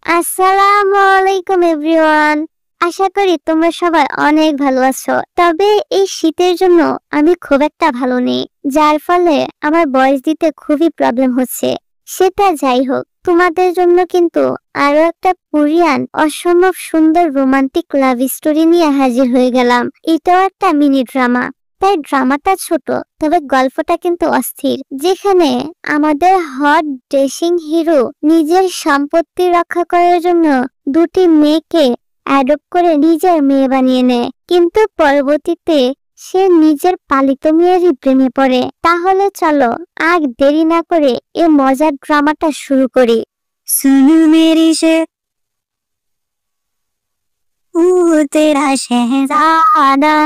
আসসালামু আলাইকুম এভরিওয়ান। আশা করি তোমরা সবাই অনেক ভালো আছো। তবে এই শীতের জন্য আমি খুব একটা ভালো নেই, যার ফলে আমার ভয়েস দিতে খুবই প্রবলেম হচ্ছে। সেটা যাই হোক, তোমাদের জন্য কিন্তু আরো একটা কোরিয়ান অসম্ভব সুন্দর রোমান্টিক লাভ স্টোরি নিয়ে হাজির হয়ে গেলাম। এটাও একটা মিনি ড্রামা। তাই ড্রামাটা ছোট, তবে গল্পটা কিন্তু অস্থির। যেখানে আমাদের হট ড্রেসিং হিরো নিজের সম্পত্তি রক্ষা করার জন্য দুটি মেয়েকে অ্যাডপ্ট করে নিজের মেয়ে বানিয়ে নেয়, কিন্তু পরবর্তীতে সে নিজের পালিত মেয়েরই প্রেমে পড়ে। তাহলে চলো আর দেরি না করে এই মজার ড্রামাটা শুরু করি। सुन मेरी शेर तेरा शहजादा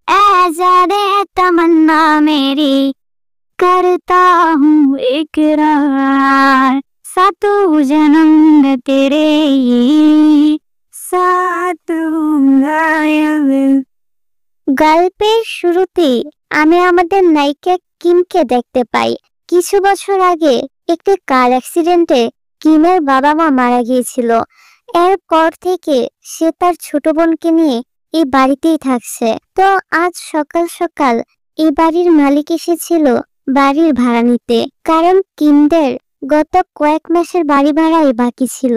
ऐज़ादे तमन्ना मेरी करता हूँ इकरार सातों जन्म तेरे साथ होऊंगा গল্পের শুরুতে আমি আমাদের নায়িকা কিমকে দেখতে পাই। কিছু বছর আগে একটি কার অ্যাক্সিডেন্টে কিমের বাবা মা মারা গিয়েছিল। এরপর থেকে সে তার ছোট বোনকে নিয়ে এই বাড়িতেই থাকছে। তো আজ সকাল সকাল এই বাড়ির মালিক এসেছিল বাড়ির ভাড়া নিতে, কারণ কিমদের গত কয়েক মাসের বাড়ি ভাড়াই বাকি ছিল।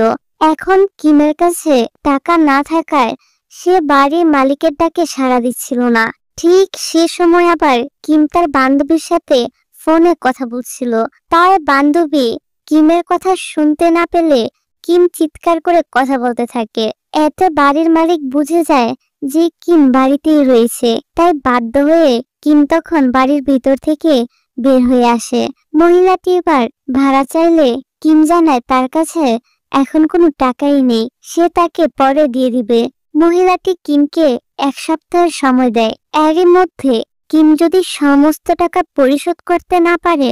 এখন কিমের কাছে টাকা না থাকায় সে বাড়ির মালিকের ডাকে সাড়া দিচ্ছিল না। ঠিক সে সময় আবার কিম তার বান্ধবীর সাথে ফোনে কথা বলছিল। তার বান্ধবী কিমের কথা শুনতে না পেলে কিম চিৎকার করে কথা বলতে থাকে। এতে বাড়ির মালিক বুঝে যায় যে কিম বাড়িতেই রয়েছে। তাই বাধ্য হয়ে কিম তখন বাড়ির ভিতর থেকে বের হয়ে আসে। মহিলাটি এবার ভাড়া চাইলে কিম জানায় তার কাছে এখন কোনো টাকাই নেই, সে তাকে পরে দিয়ে দিবে। মহিলাটি কিমকে 1 সপ্তাহের সময় দেয়। এরই মধ্যে কিম যদি সমস্ত টাকা পরিশোধ করতে না পারে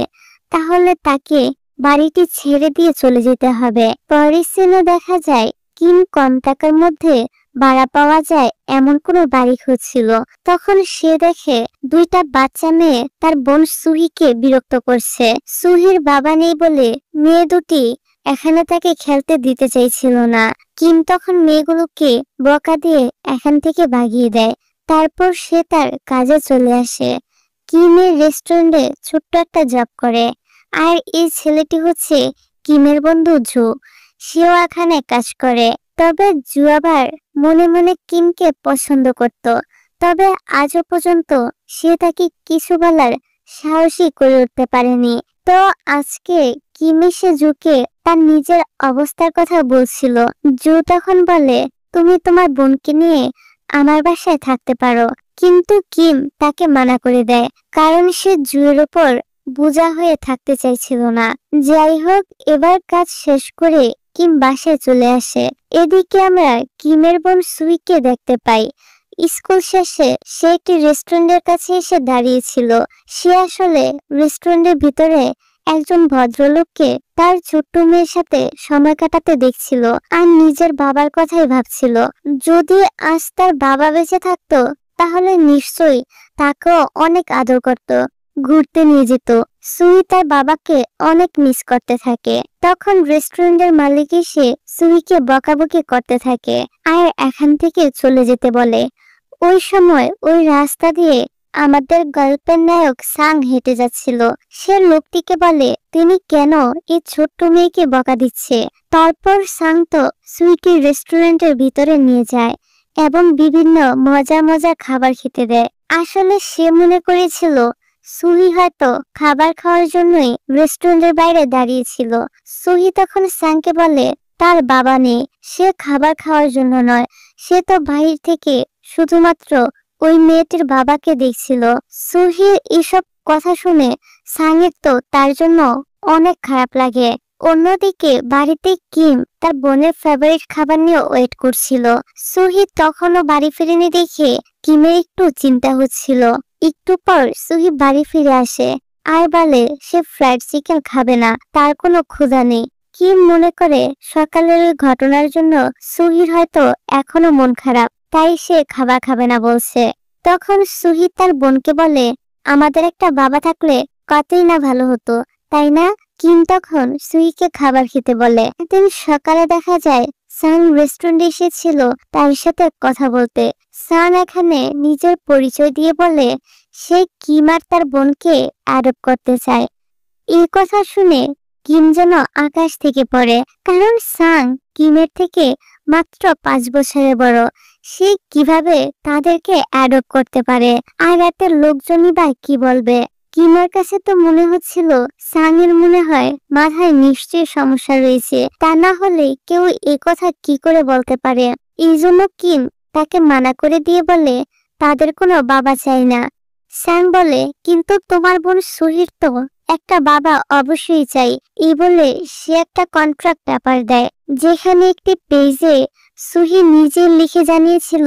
তাহলে তাকে বাড়িটি ছেড়ে দিয়ে চলে যেতে হবে। পরের সিনে দেখা যায় কিম কম টাকার মধ্যে ভাড়া পাওয়া যায় এমন কোনো বাড়ি খুঁজছিল। তখন সে দেখে 2টা বাচ্চা মেয়ে তার বোন সুহিকে বিরক্ত করছে। সুহির বাবা নেই বলে মেয়ে দুটি এখানে তাকে খেলতে দিতে চাইছিল না। কিম তখন মেয়েগুলোকে বকা দিয়ে এখান থেকে ভাগিয়ে দেয়। তারপর সে তার কাজে চলে আসে। কিমের রেস্টুরেন্টে ছোট্ট একটা জব করে। আর এই ছেলেটি হচ্ছে কিমের বন্ধু জু। সেও এখানে কাজ করে। তবে জু আবার মনে মনে কিমকে পছন্দ করত, তবে আজও পর্যন্ত সে তাকে কিছু বলার সাহসী করে উঠতে পারেনি। তো আজকে কিম এসে জুকে তার নিজের অবস্থার কথা বলছিল। জু তখন বলে, তুমি তোমার বোনকে নিয়ে আমার বাসায় থাকতে পারো, কিন্তু কিম তাকে মানা করে দেয়, কারণ সে জুয়ের উপর বোঝা হয়ে থাকতে চাইছিল না। যাই হোক, এবার কাজ শেষ করে কিম বাসায় চলে আসে। এদিকে আমরা কিমের বোন সুইকে দেখতে পাই। স্কুল শেষে সে একটি রেস্টুরেন্টের কাছে এসে দাঁড়িয়েছিল। সে আসলে রেস্টুরেন্টের ভিতরে একজন ভদ্রলোককে তার ছোট্ট মেয়ের সাথে সময় কাটাতে দেখছিল আর নিজের বাবার কথাই ভাবছিল। যদি আজ তার বাবা বেঁচে থাকতো তাহলে নিশ্চয়ই তাকেও অনেক আদর করত, ঘুরতে নিয়ে যেত। সুই তার বাবাকে অনেক মিস করতে থাকে। তখন রেস্টুরেন্টের মালিক এসে সুইকে বকাবকি করতে থাকে আর এখান থেকে চলে যেতে বলে। ওই সময় ওই রাস্তা দিয়ে আমাদের গল্পের নায়ক সাং হেঁটে যাচ্ছিল। সে লোকটিকে বলে তিনি কেন এই ছোট্ট মেয়েকে বকা দিচ্ছে। তারপর সাং তো সুইকে রেস্টুরেন্টের ভিতরে নিয়ে যায় এবং বিভিন্ন মজার মজার খাবার খেতে দেয়। আসলে সে মনে করেছিল সুহি হয়তো খাবার খাওয়ার জন্যই রেস্টুরেন্টের বাইরে দাঁড়িয়েছিল। সুহি তখন সাংকে বলে তার বাবা নেই, সে খাবার খাওয়ার জন্য নয়, সে তো বাইরে থেকে শুধুমাত্র ওই মেয়েটির বাবাকে দেখছিল। সুহির এসব কথা শুনে সাংয়ের তো তার জন্য অনেক খারাপ লাগে। অন্যদিকে বাড়িতে কিম তার বোনের ফেভারিট খাবার নিয়ে ওয়েট করছিল। সুহি তখনও বাড়ি ফিরেনি দেখে কিমের একটু চিন্তা হচ্ছিল। একটু পর সুহি বাড়ি ফিরে আসে আর বলে সে ফ্রাইড চিকেন খাবে না, তার কোনো ক্ষুধা নেই। কিম মনে করে সকালের ওই ঘটনার জন্য সুহির হয়তো এখনো মন খারাপ, তাই সে খাবার খাবে না বলছে। তখন সুহি তার বোনকে বলে আমাদের একটা বাবা থাকলে কতই না ভালো হতো, তাই না? কিম তখন সুইকে খাবার খেতে বলে। একদিন সকালে দেখা যায় সাং রেস্টুরেন্টে এসেছিল তার সাথে কথা বলতে। সাং এখানে নিজের পরিচয় দিয়ে বলে সে কিম আর তার বোনকে অ্যাডপ্ট করতে চায়। এই কথা শুনে কিম যেন আকাশ থেকে পড়ে, কারণ সাং কিমের থেকে মাত্র 5 বছরের বড়। সে কিভাবে তাদেরকে অ্যাডপ্ট করতে পারে? আর এতে লোকজনই বা কি বলবে? কিমের কাছে তো মনে হচ্ছিল সাং এর মনে হয় মাথায় নিশ্চয়ই সমস্যা রয়েছে, তা না হলে কেউ এই কথা কি করে বলতে পারে। এই জন্য কিম তাকে মানা করে দিয়ে বলে তাদের কোনো বাবা চাই না। সাং বলে কিন্তু তোমার বোন সুহির তো একটা বাবা অবশ্যই চাই। এই বলে সে একটা কন্ট্রাক্ট পেপার দেয়, যেখানে একটি পেজে সুহি নিজে লিখে জানিয়েছিল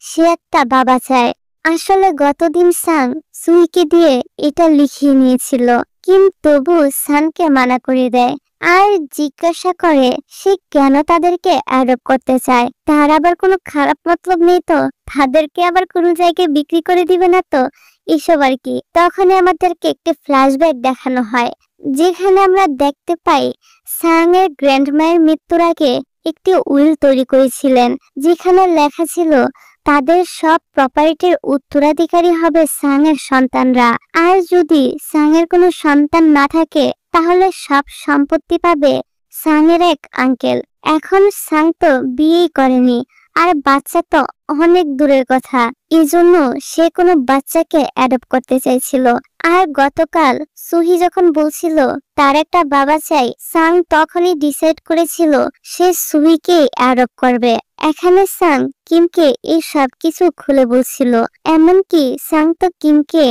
সে একটা বাবা চায়। আসলে গতদিন সাং সুইকে দিয়ে এটা লিখিয়ে নিয়েছিল। কিন্তু তবু সানকে মানা করে দেয় আর জিজ্ঞাসা করে সে কেন তাদেরকে অ্যাডপ্ট করতে চায়। তার আবার কোনো খারাপ মতলব নেই তো? তাদেরকে আবার কোনো জায়গায় বিক্রি করে দিবে না তো? এসব আর কি। তখনই আমাদেরকে একটি ফ্ল্যাশব্যাক দেখানো হয়, যেখানে আমরা দেখতে পাই সাং এর গ্র্যান্ডমায়ের মৃত্যুর আগে একটি উইল তৈরি করেছিলেন, যেখানে লেখা ছিল তাদের সব প্রপার্টির উত্তরাধিকারী হবে সাং এর সন্তানরা। আর যদি সাং এর কোনো সন্তান না থাকে তাহলে সব সম্পত্তি পাবে সাং এর এক আঙ্কেল। এখন সাং তো বিয়েই করেনি, আর বাচ্চা তো অনেক দূরের কথা। এজন্য সে কোনো বাচ্চাকে অ্যাডপ্ট করতে চাইছিল। আর গতকাল সুহি যখন বলছিল তার একটা বাবা চাই, সাং তখনই ডিসাইড করেছিল সে সুহিকে অ্যাডপ্ট করবে। এখানে সাং কিমকে এই সব কিছু খুলে বলছিল। এমনকি সাং তো কিমকে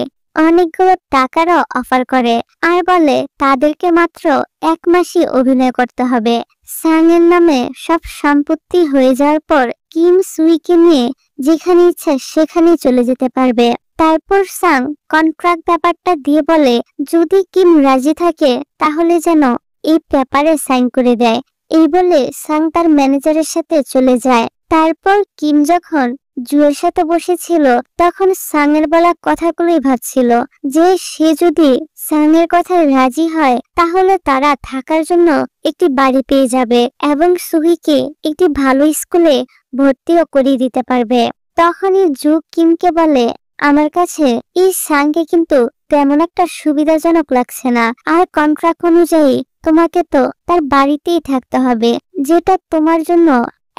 অনেকগুলো টাকারও অফার করে আর বলে তাদেরকে মাত্র 1 মাসই অভিনয় করতে হবে। সাং এর নামে সব সম্পত্তি হয়ে যাওয়ার পর কিম সুইকে নিয়ে যেখানে ইচ্ছা সেখানেই চলে যেতে পারবে। তারপর সাং কন্ট্রাক্ট ব্যাপারটা দিয়ে বলে যদি কিম রাজি থাকে তাহলে যেন এই পেপারে সাইন করে দেয়। এই বলে সাং তার ম্যানেজারের সাথে চলে যায়। তারপর কিম যখন জুয়ের সাথে বসেছিল তখন সাং এর বলা কথাগুলোই ভাবছিল যে সে যদি সাং এর কথায় রাজি হয় তাহলে তারা থাকার জন্য একটি বাড়ি পেয়ে যাবে এবং সুহিকে একটি ভালো স্কুলে ভর্তিও করিয়ে দিতে পারবে। তখনই জু কিমকে বলে আমার কাছে এই সাংকে কিন্তু তেমন একটা সুবিধাজনক লাগছে না, আর কন্ট্রাক্ট অনুযায়ী তোমাকে তো তার বাড়িতেই থাকতে হবে, যেটা তোমার জন্য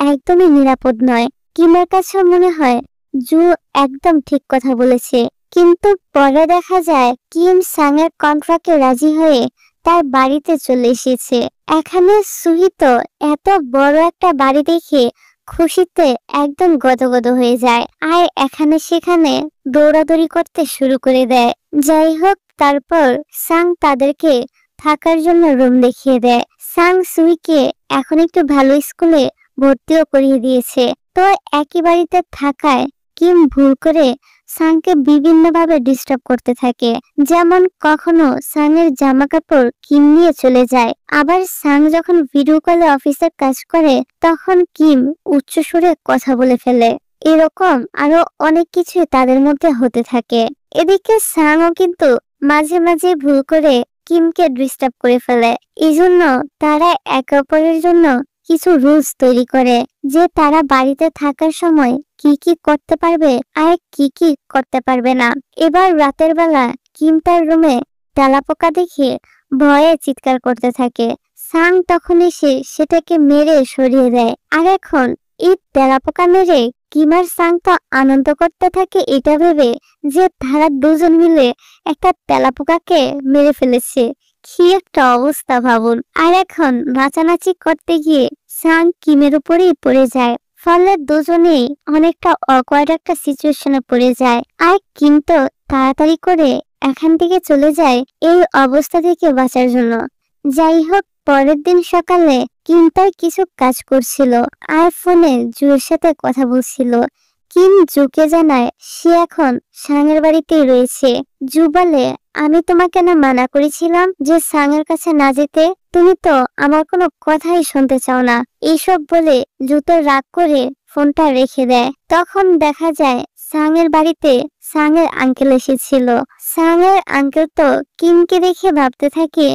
একদমই নিরাপদ নয়। কিমের কাছে মনে হয় জু একদম ঠিক কথা বলেছে। কিন্তু পরে দেখা যায় কিম সাং এর কন্ট্রাক্টে রাজি হয়ে তার বাড়িতে চলে এসেছে। এখানে সুহি তো এত বড় একটা বাড়ি দেখে খুশিতে একদম গদগদ হয়ে যায় আর এখানে সেখানে দৌড়াদৌড়ি করতে শুরু করে দেয়। যাই হোক, তারপর সাং তাদেরকে থাকার জন্য রুম দেখিয়ে দেয়। সাং সুইকে এখন একটু ভালো স্কুলে ভর্তিও করিয়ে দিয়েছে। তো একই বাড়িতে থাকায় কিম ভুল করে সাংকে বিভিন্ন ভাবে ডিস্টার্ব করতে থাকে, যেমন কখনো সাং এর জামা কাপড় কিম নিয়ে চলে যায়, আবার সাং যখন ভিডিও কলে অফিসের কাজ করে তখন কিম উচ্চ সুরে কথা বলে ফেলে। এরকম আরো অনেক কিছু তাদের মধ্যে হতে থাকে। এদিকে সাংও কিন্তু মাঝে মাঝে ভুল করে কিমকে ডিস্টার্ব করে ফেলে। এই জন্য তারা একে অপরের জন্য কিছু রুলস তৈরি করে যে তারা বাড়িতে থাকার সময় কি কি করতে পারবে আর কি কি করতে পারবে না। এবার রাতের বেলা কিম তার রুমে তেলাপোকা দেখে ভয়ে চিৎকার করতে থাকে। সাং তখন এসে সেটাকে মেরে সরিয়ে দেয়। আর এখন এই তেলাপোকা মেরে কিম আর সাং তো আনন্দ করতে থাকে এটা ভেবে যে তারা দুজন মিলে একটা তেলাপোকাকে মেরে ফেলেছে। কি একটা অবস্থা ভাবুন। আর এখন নাচানাচি করতে গিয়ে সাং কিমের উপরেই পড়ে যায়, ফলে দুজনেই অনেকটা অকওয়ার্ড একটা সিচুয়েশনে পড়ে যায়। আর কিম তো তাড়াতাড়ি করে এখান থেকে চলে যায় এই অবস্থা থেকে বাঁচার জন্য। যাই হোক, পরের দিন সকালে কিম তার কিছু কাজ করছিল আর ফোনে জুয়ের সাথে কথা বলছিল। কিম জুকে জানায় সে এখন সাংয়ের বাড়িতেই রয়েছে। জু বলে আমি তোমাকে না মানা করেছিলাম যে সাংয়ের কাছে না যেতে? তুমি তো আমার কোনো কথাই শুনতে চাও না। এইসব বলে জুতো রাগ করে ফোনটা রেখে দেয়। তখন দেখা যায় সাংয়ের বাড়িতে সাংয়ের আঙ্কেল এসেছিল। সাংয়ের আঙ্কেল তো কিমকে দেখে ভাবতে থাকে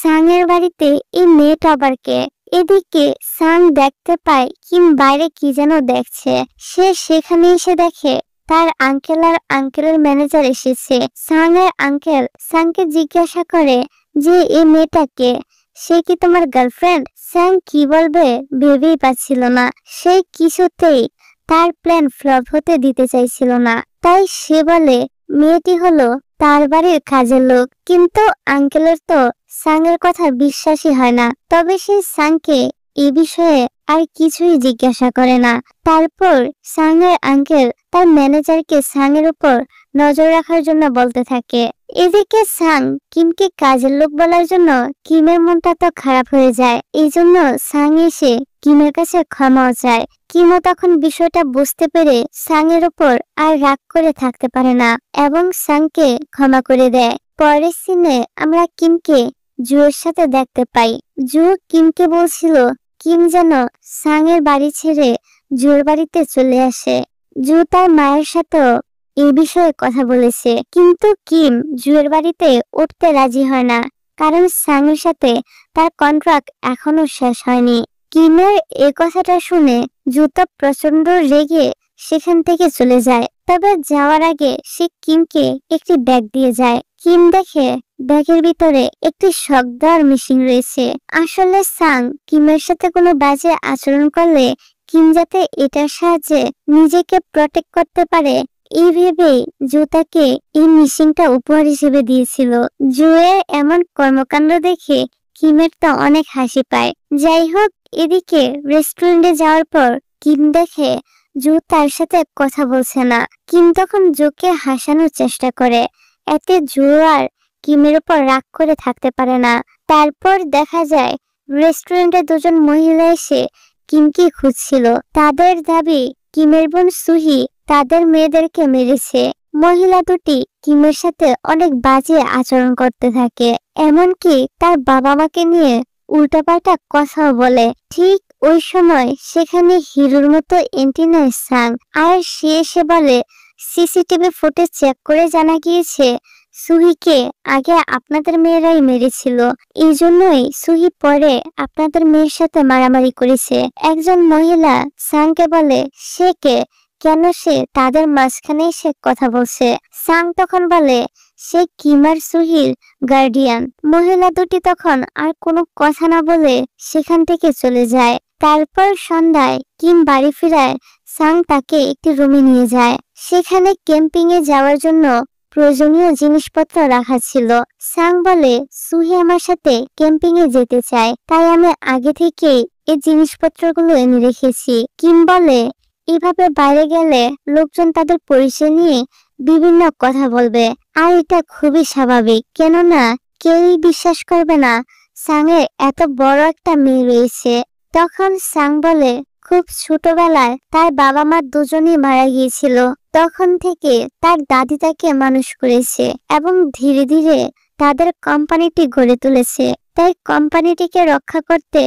সাংয়ের বাড়িতে এই মেয়েটা আবার কে? এদিকে সাং দেখতে পায় কিম বাইরে কি যেন দেখছে। সে সেখানে এসে দেখে তার আঙ্কেল আর আঙ্কেলের ম্যানেজার এসেছে। সাং এর আঙ্কেল সাংকে জিজ্ঞাসা করে যে এই মেয়েটা কে, সে কি তোমার গার্লফ্রেন্ড? সাং কি বলবে ভেবেই পাচ্ছিল না। সে কিছুতেই তার প্ল্যান ফ্লপ হতে দিতে চাইছিল না, তাই সে বলে মেয়েটি হলো তার বাড়ির কাজের লোক। কিন্তু আঙ্কেলের তো সাংয়ের কথা বিশ্বাসই হয় না। তবে সে সাংকে এ বিষয়ে আর কিছুই জিজ্ঞাসা করে না। তারপর সাংয়ের আঙ্কেল তার ম্যানেজারকে সাংয়ের উপর নজর রাখার জন্য বলতে থাকে। এদিকে সাং কিমকে কাজের লোক বলার জন্য কিমের মনটা তো খারাপ হয়ে যায়। এই জন্য সাং এসে কিমের কাছে ক্ষমাও চায়। কিমও তখন বিষয়টা বুঝতে পেরে সাংয়ের উপর আর রাগ করে থাকতে পারে না এবং সাংকে ক্ষমা করে দেয়। পরের সিনে আমরা কিমকে জুয়ের সাথে দেখতে পাই। জু কিমকে বলছিল কিম যেন সাংয়ের বাড়ি ছেড়ে জুয়ের বাড়িতে চলে আসে। জু তার মায়ের সাথেও এই বিষয়ে কথা বলেছে, কিন্তু কিম জুয়ের বাড়িতে উঠতে রাজি হয় না, কারণ সাংয়ের সাথে তার কন্ট্রাক্ট এখনো শেষ হয়নি। কিমের এই কথাটা শুনে জু তো প্রচন্ড রেগে সেখান থেকে চলে যায়। তবে যাওয়ার আগে সে কিমকে একটি ব্যাগ দিয়ে যায়। কিম দেখে ব্যাগের ভিতরে একটি শক দেওয়ার মেশিন রয়েছে। আসলে সাং কিমের সাথে কোনো বাজে আচরণ করলে কিম যাতে এটার সাহায্যে নিজেকে প্রটেক্ট করতে পারে এই ভেবেই জু তাকে এই মেশিনটা উপহার হিসেবে দিয়েছিল। জুয়ের এমন কর্মকাণ্ড দেখে কিমের তো অনেক হাসি পায়। যাই হোক, এদিকে রেস্টুরেন্টে যাওয়ার পর কিম দেখে জু তার সাথে কথা বলছে না। কিম তখন জুকে হাসানোর চেষ্টা করে, এতে জু আর কিমের উপর রাগ করে থাকতে পারে না। তারপর দেখা যায় রেস্টুরেন্টে দুজন মহিলা এসে কিমকে খুঁজছিল। তাদের দাবি কিমের বোন সুহি তাদের মেয়েদেরকে মেরেছে। মহিলা দুটি কিমের সাথে অনেক বাজে আচরণ করতে থাকে, এমনকি তার বাবা মাকে নিয়ে উল্টাপাল্টা কথাও বলে। ঠিক ওই সময় সেখানে হিরোর মতো এন্ট্রি নেয় সাং, আর সে এসে বলে সিসিটিভি ফুটেজ চেক করে জানা গিয়েছে সুহিকে আগে আপনাদের মেয়েরাই মেরেছিল, এই জন্যই সুহি পরে আপনাদের মেয়ের সাথে মারামারি করেছে। একজন মহিলা সাংকে বলে সে কে, কেন সে তাদের মাঝখানে এসে কথা বলছে। সাং তখন বলে সে কিম আর সুহির গার্ডিয়ান। মহিলা দুটি তখন আর কোনো কথা না বলে সেখান থেকে চলে যায়। তারপর সন্ধ্যায় কিম বাড়ি ফিরায় সাং তাকে একটি রুমে নিয়ে যায়। সেখানে ক্যাম্পিং এ যাওয়ার জন্য প্রয়োজনীয় জিনিসপত্র রাখা ছিল। সাং বলে সুহি আমার সাথে ক্যাম্পিং এ যেতে চায়, তাই আমি আগে থেকেই এই জিনিসপত্রগুলো এনে রেখেছি। কিম বলে এভাবে বাইরে গেলে লোকজন তাদের পরিচয় নিয়ে বিভিন্ন কথা বলবে, আর এটা খুবই স্বাভাবিক, কেননা কেউই বিশ্বাস করবে না সাংয়ের এত বড় একটা মেয়ে রয়েছে। তখন সাং বলে খুব ছোটবেলায় তার বাবা মা দুজনেই মারা গিয়েছিল। তখন থেকে তার দাদি তাকে মানুষ করেছে এবং ধীরে ধীরে তাদের কোম্পানিটি গড়ে তুলেছে। তাই কোম্পানিটিকে রক্ষা করতে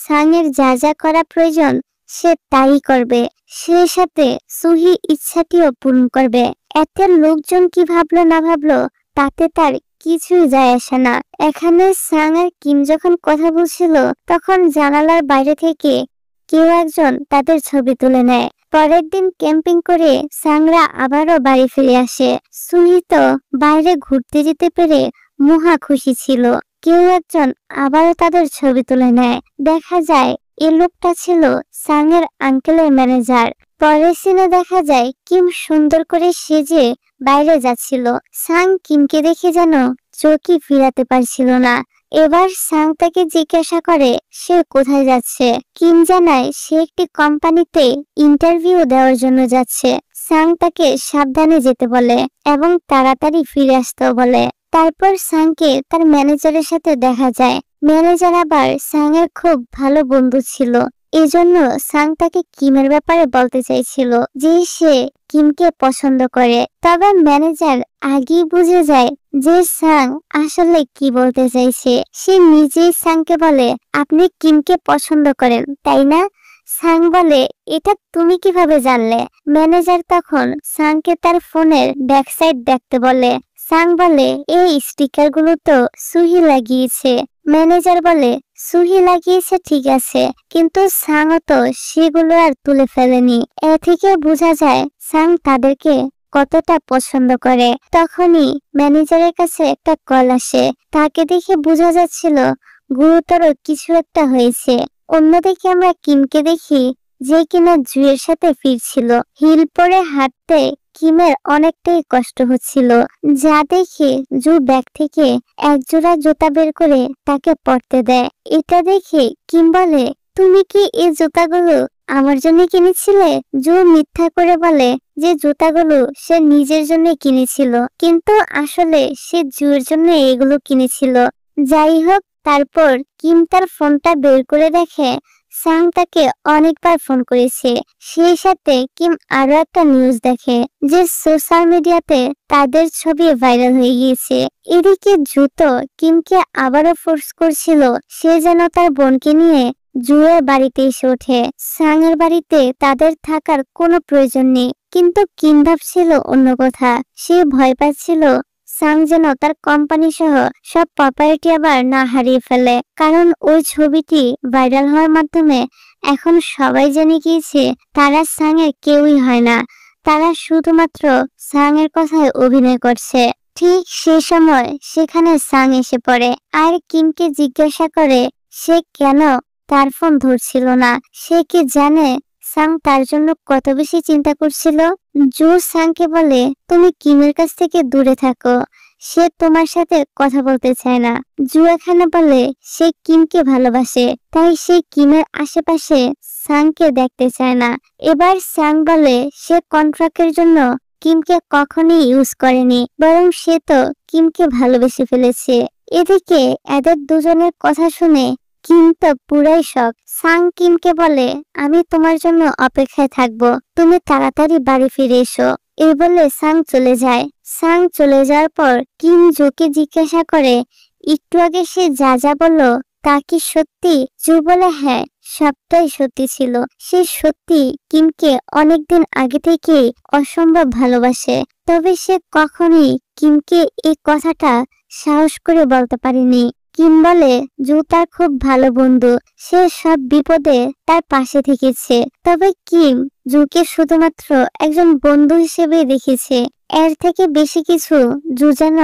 সাংয়ের যা যা করা প্রয়োজন সে তাই করবে, সে সাথে সুহি ইচ্ছাটিও পূরণ করবে। এতে লোকজন কি ভাবলো না ভাবলো তাতে তার কিছুই যায় আসে না। এখানে সাং আর কিম যখন কথা বলছিল তখন জানালার বাইরে থেকে কেউ একজন তাদের ছবি তুলে নেয়। পরের দিন ক্যাম্পিং করে সাংরা আবারও বাড়ি ফিরে আসে। সুহি তো বাইরে ঘুরতে যেতে পেরে মহা খুশি ছিল। কেউ একজন আবারও তাদের ছবি তুলে নেয়। দেখা যায় এই লোকটা ছিল সাংয়ের আঙ্কেলের ম্যানেজার। পরের সিনে দেখা যায় কিম সুন্দর করে সেজে বাইরে যাচ্ছিল। সাং কিমকে দেখে যেন চোখই ফিরাতে পারছিল না। এবার সাং তাকে জিজ্ঞাসা করে সে কোথায় যাচ্ছে। কিম জানায় সে একটি কোম্পানিতে ইন্টারভিউ দেওয়ার জন্য যাচ্ছে। সাং তাকে সাবধানে যেতে বলে এবং তাড়াতাড়ি ফিরে আসতেও বলে। তারপর সাংকে তার ম্যানেজারের সাথে দেখা যায়। ম্যানেজার আবার সাংয়ের খুব ভালো বন্ধু ছিল, এজন্য সাং তাকে কিমের ব্যাপারে বলতে চাইছিল যে সে কিমকে পছন্দ করে। তবে ম্যানেজার আগেই বুঝে যায় যে সাং আসলে কি বলতে চাইছে। সে নিজেই সাংকে বলে আপনি কিমকে পছন্দ করেন তাই না? সাং বলে এটা তুমি কিভাবে জানলে? ম্যানেজার তখন সাংকে তার ফোনের ব্যাক সাইড দেখতে বলে। সাং বলে এই স্টিকার গুলো তো সুহি লাগিয়েছে। ম্যানেজার বলে সুহি লাগিয়েছে ঠিক আছে, কিন্তু সাংও তো সেগুলো আর তুলে ফেলেনি। এ থেকে বোঝা যায় সাং তাদেরকে কতটা পছন্দ করে। তখনই ম্যানেজারের কাছে একটা কল আসে। তাকে দেখে বোঝা যাচ্ছিল গুরুতর কিছু একটা হয়েছে। অন্যদিকে আমরা কিমকে দেখি, যে কিনা জুয়ের সাথে ফিরছিল। হিল পরে হাঁটতে কিমের অনেকটাই কষ্ট হচ্ছিল, যা দেখে জু ব্যাগ থেকে একজোড়া জুতা বের করে তাকে পরতে দেয়। এটা দেখে কিম বলে, তুমি কি এই জুতাগুলো আমার জন্য কিনেছিলে? জু মিথ্যা করে বলে যে জুতাগুলো সে নিজের জন্য কিনেছিল, কিন্তু আসলে সে জুয়ের জন্য এগুলো কিনেছিল। যাই হোক, তারপর কিম তার ফোনটা বের করে দেখে সাং তাকে অনেকবার ফোন করেছে। সেই সাথে কিম আরো একটা নিউজ দেখে যে সোশ্যাল মিডিয়াতে তাদের ছবি ভাইরাল হয়ে গিয়েছে। এদিকে জুতো কিমকে আবারও ফোর্স করছিল সে যেন তার বোনকে নিয়ে জুয়ের বাড়িতে এসে ওঠে। সাং এর বাড়িতে তাদের থাকার কোনো প্রয়োজন নেই, কিন্তু কিম ভাবছিল অন্য কথা। সে ভয় পাচ্ছিল সাং যেন তার কোম্পানি সহ সব প্রপার্টি আবার না হারিয়ে ফেলে, কারণ ওই ছবিটি ভাইরাল হওয়ার মাধ্যমে এখন সবাই জেনে গিয়েছে তারা সাং এর কেউই হয় না, তারা শুধুমাত্র সাং এর কথায় অভিনয় করছে। ঠিক সে সময় সেখানে সাং এসে পড়ে আর কিমকে জিজ্ঞাসা করে সে কেন তার ফোন ধরছিল না। সে কি জানে সাং তার জন্য কত বেশি চিন্তা করছিল? জু সাংকে বলে, তুমি কিমের কাছ থেকে দূরে থাকো, সে তোমার সাথে কথা বলতে চায় না। জু এখানে বলে সে কিমকে ভালোবাসে, তাই সে কিমের আশেপাশে সাংকে দেখতে চায় না। এবার সাং বলে সে কন্ট্রাক্টের জন্য কিমকে কখনোই ইউজ করেনি, বরং সে তো কিমকে ভালোবেসে ফেলেছে। এদিকে এদের দুজনের কথা শুনে কিম তো পুরাই শক। সাং কিমকে বলে, আমি তোমার জন্য অপেক্ষায় থাকবো, তুমি তাড়াতাড়ি বাড়ি ফিরে এসো। এই বলে সাং চলে যায়। সাং চলে যাওয়ার পর কিম জুকে জিজ্ঞাসা করে একটু আগে সে যা যা বললো তা কি সত্যি? জু বলে হ্যাঁ, সবটাই সত্যি ছিল। সে সত্যি কিমকে অনেকদিন আগে থেকে অসম্ভব ভালোবাসে, তবে সে কখনোই কিমকে এই কথাটা সাহস করে বলতে পারেনি। কিম বলে জু তার খুব ভালো বন্ধু, সে সব বিপদে তার পাশে থেকেছে, তবে কিম জুকে শুধুমাত্র একজন বন্ধু হিসেবে দেখেছে, এর থেকে বেশি কিছু জু যেন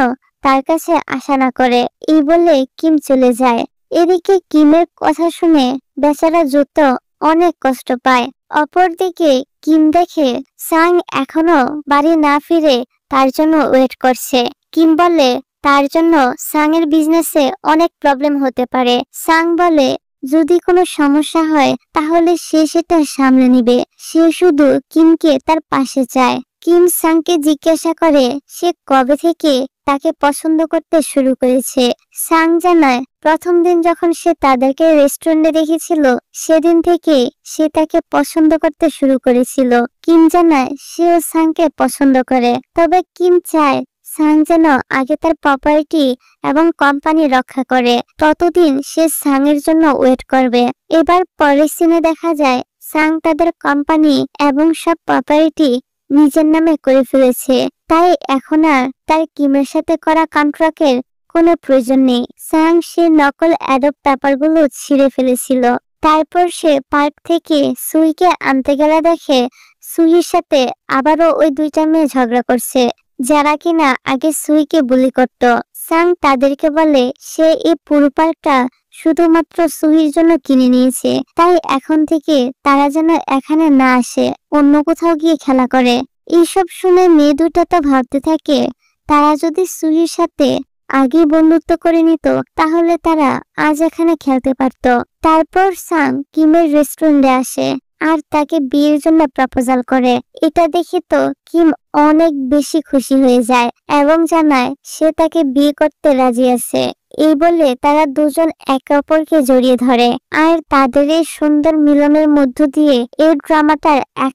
তার কাছে আশা না করে। এই বলে কিম চলে যায়। এদিকে কিমের কথা শুনে বেচারা জু তো অনেক কষ্ট পায়। অপরদিকে কিম দেখে সাং এখনো বাড়ি না ফিরে তার জন্য ওয়েট করছে। কিম বলে তার জন্য সাং এর বিজনেসে অনেক প্রবলেম হতে পারে। সাং বলে যদি কোনো সমস্যা হয় তাহলে সে সেটা সামলে নিবে, সে শুধু কিমকে তার পাশে চায়। কিম সাংকে জিজ্ঞাসা করে সে কবে থেকে তাকে পছন্দ করতে শুরু করেছে। সাং জানায় প্রথম দিন যখন সে তাদেরকে রেস্টুরেন্টে দেখেছিল সেদিন থেকে সে তাকে পছন্দ করতে শুরু করেছিল। কিম জানায় সেও সাংকে পছন্দ করে, তবে কিম চায় সাং যেন আগে তার প্রপার্টি এবং কোম্পানি রক্ষা করে, ততদিন সে সাং এর জন্য ওয়েট করবে। এবার পরের সিনে দেখা যায় সাং তাদের কোম্পানি এবং সব প্রপার্টি নিজের নামে করে ফেলেছে, তাই এখন আর তার কিমের সাথে করা কন্ট্রাক্টের কোনো প্রয়োজন নেই। সাং সে নকল অ্যাডপ পেপারগুলো ছিঁড়ে ফেলেছিল। তারপর সে পার্ক থেকে সুইকে আনতে গেলে দেখে সুইর সাথে আবারও ওই দুইটা মেয়ে ঝগড়া করছে, যারা কিনা আগে সুইকে বুলি করত। সাং তাদেরকে বলে সে এই পুরো পার্কটা শুধুমাত্র সুহির জন্য কিনে নিয়েছে, তাই এখন থেকে তারা যেন এখানে না আসে, অন্য কোথাও গিয়ে খেলা করে। এইসব শুনে মেয়ে দুটো তো ভাবতে থাকে তারা যদি সুহির সাথে আগে বন্ধুত্ব করে নিত তাহলে তারা আজ এখানে খেলতে পারত। তারপর সাং কিমের রেস্টুরেন্টে আসে আর তাকে বিয়ের জন্য প্রপোজাল করে। এটা দেখে তো কিম অনেক বেশি খুশি হয়ে যায় এবং জানায় সে তাকে বিয়ে করতে রাজি আছে। এই বলে তারা দুজন একে অপরকে জড়িয়ে ধরে আর তাদের এই সুন্দর মিলনের মধ্য দিয়ে এই ড্রামাটার এক